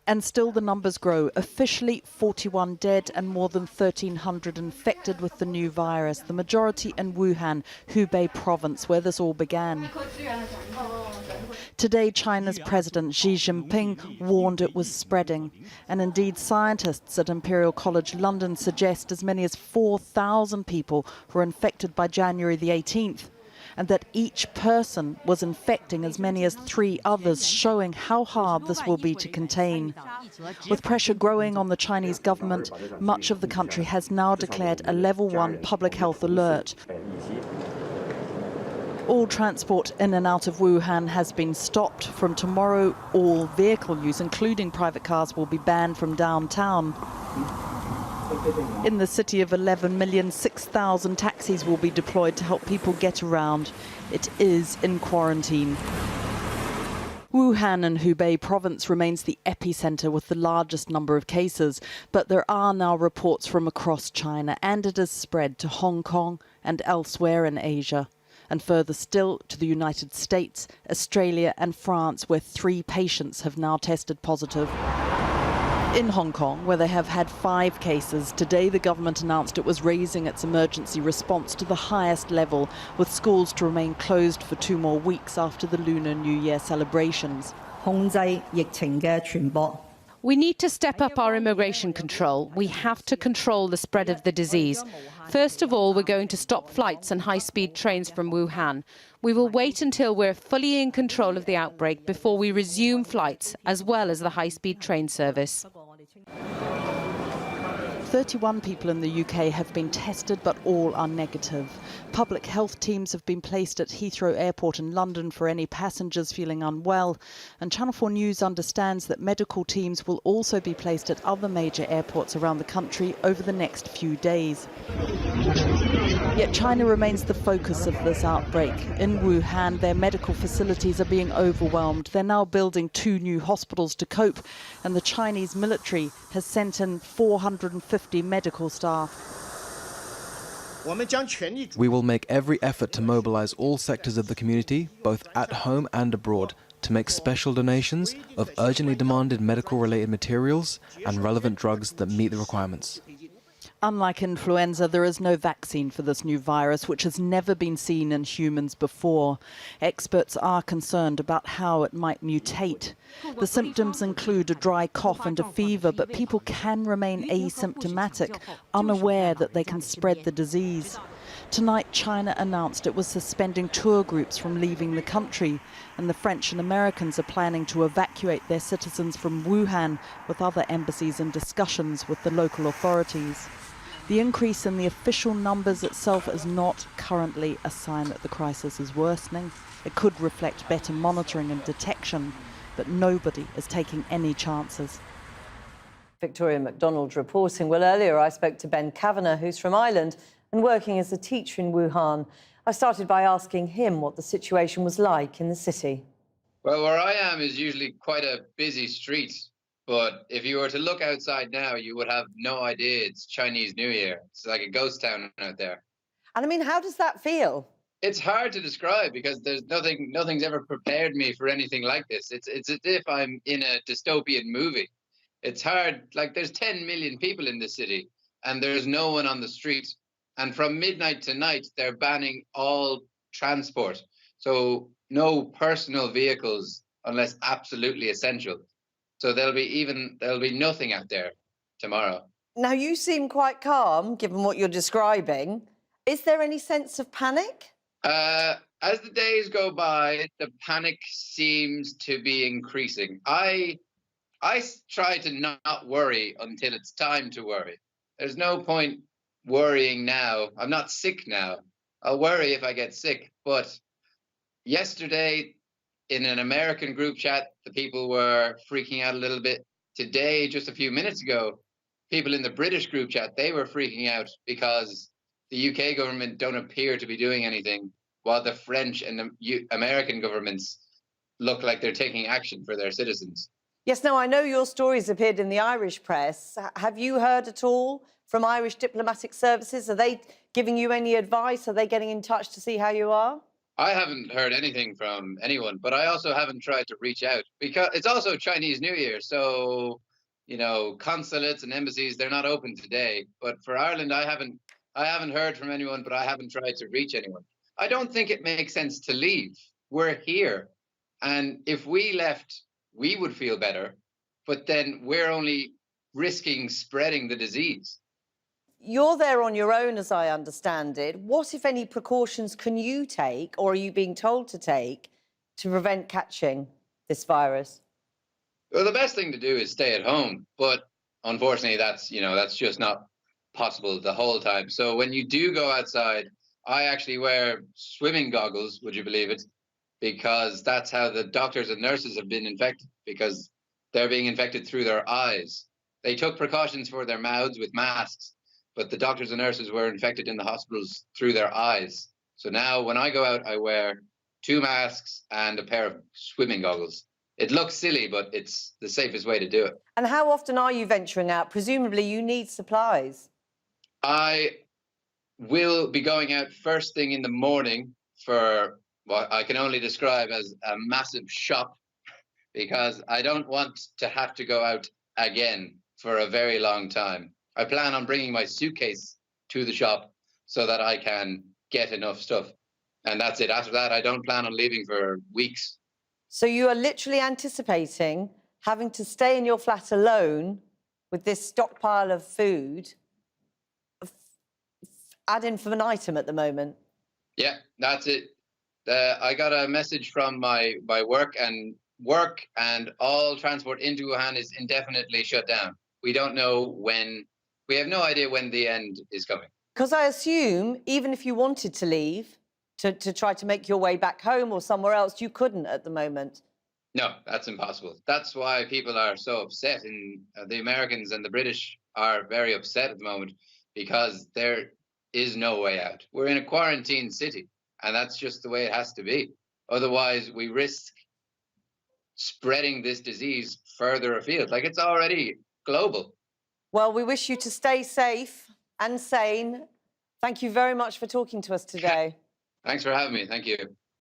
And still the numbers grow. Officially 41 dead and more than 1,300 infected with the new virus, the majority in Wuhan, Hubei province, where this all began. Today, China's President Xi Jinping warned it was spreading. And indeed, scientists at Imperial College London suggest as many as 4,000 people were infected by January the 18th. And that each person was infecting as many as 3 others, showing how hard this will be to contain. With pressure growing on the Chinese government, much of the country has now declared a level 1 public health alert. All transport in and out of Wuhan has been stopped. From tomorrow, all vehicle use, including private cars, will be banned from downtown. In the city of 11 million, 6,000 taxis will be deployed to help people get around. It is in quarantine. Wuhan in Hubei province remains the epicenter with the largest number of cases, but there are now reports from across China, and it has spread to Hong Kong and elsewhere in Asia, and further still to the United States, Australia and France, where 3 patients have now tested positive. In Hong Kong, where they have had 5 cases, today the government announced it was raising its emergency response to the highest level, with schools to remain closed for 2 more weeks after the Lunar New Year celebrations. We need to step up our immigration control. We have to control the spread of the disease. First of all, we're going to stop flights and high-speed trains from Wuhan. We will wait until we're fully in control of the outbreak before we resume flights, as well as the high-speed train service. 31 people in the UK have been tested, but all are negative. Public health teams have been placed at Heathrow Airport in London for any passengers feeling unwell. And Channel 4 News understands that medical teams will also be placed at other major airports around the country over the next few days. Yet China remains the focus of this outbreak. In Wuhan, their medical facilities are being overwhelmed. They're now building 2 new hospitals to cope, and the Chinese military has sent in 450 medical staff. We will make every effort to mobilize all sectors of the community, both at home and abroad, to make special donations of urgently demanded medical-related materials and relevant drugs that meet the requirements. Unlike influenza, there is no vaccine for this new virus, which has never been seen in humans before. Experts are concerned about how it might mutate. The symptoms include a dry cough and a fever, but people can remain asymptomatic, unaware that they can spread the disease. Tonight, China announced it was suspending tour groups from leaving the country, and the French and Americans are planning to evacuate their citizens from Wuhan, with other embassies in discussions with the local authorities. The increase in the official numbers itself is not currently a sign that the crisis is worsening. It could reflect better monitoring and detection, but nobody is taking any chances. Victoria MacDonald reporting. Well, earlier I spoke to Ben Kavanagh, who's from Ireland and working as a teacher in Wuhan. I started by asking him what the situation was like in the city. Well, where I am is usually quite a busy street. But if you were to look outside now, you would have no idea it's Chinese New Year. It's like a ghost town out there. And I mean, how does that feel? It's hard to describe because there's nothing's ever prepared me for anything like this. It's as if I'm in a dystopian movie. It's hard, like there's 10 million people in the city and there's no one on the street. And from midnight to night, they're banning all transport. So no personal vehicles unless absolutely essential. So there'll be nothing out there tomorrow. Now, you seem quite calm, given what you're describing. Is there any sense of panic? As the days go by, the panic seems to be increasing. I try to not worry until it's time to worry. There's no point worrying now. I'm not sick now. I'll worry if I get sick. But yesterday, in an American group chat, the people were freaking out a little bit. Today, just a few minutes ago, people in the British group chat, they were freaking out because the UK government don't appear to be doing anything, while the French and the American governments look like they're taking action for their citizens. Yes, now, I know your stories appeared in the Irish press. Have you heard at all from Irish diplomatic services? Are they giving you any advice? Are they getting in touch to see how you are? I haven't heard anything from anyone, but I also haven't tried to reach out because it's also Chinese New Year. So, consulates and embassies, they're not open today. But for Ireland, I haven't heard from anyone, but I haven't tried to reach anyone. I don't think it makes sense to leave. We're here. And if we left, we would feel better. But then we're only risking spreading the disease. You're there on your own, as I understand it. What, if any, precautions can you take, or are you being told to take, to prevent catching this virus? Well, the best thing to do is stay at home. But unfortunately, that's just not possible the whole time. So when you do go outside, I actually wear swimming goggles, would you believe it? Because that's how the doctors and nurses have been infected, because they're being infected through their eyes. They took precautions for their mouths with masks, but the doctors and nurses were infected in the hospitals through their eyes. So now when I go out, I wear 2 masks and a pair of swimming goggles. It looks silly, but it's the safest way to do it. And how often are you venturing out? Presumably you need supplies. I will be going out first thing in the morning for what I can only describe as a massive shop, because I don't want to have to go out again for a very long time. I plan on bringing my suitcase to the shop so that I can get enough stuff. And that's it. After that, I don't plan on leaving for weeks. So you are literally anticipating having to stay in your flat alone with this stockpile of food ad infinitum at the moment. Yeah, that's it. I got a message from my work and all transport into Wuhan is indefinitely shut down. We don't know when. We have no idea when the end is coming. Because I assume even if you wanted to leave to try to make your way back home or somewhere else, you couldn't at the moment. No, that's impossible. That's why people are so upset. And the Americans and the British are very upset at the moment, because there is no way out. We're in a quarantine city, and that's just the way it has to be. Otherwise, we risk spreading this disease further afield. Like, it's already global. Well, we wish you to stay safe and sane. Thank you very much for talking to us today. Thanks for having me. Thank you.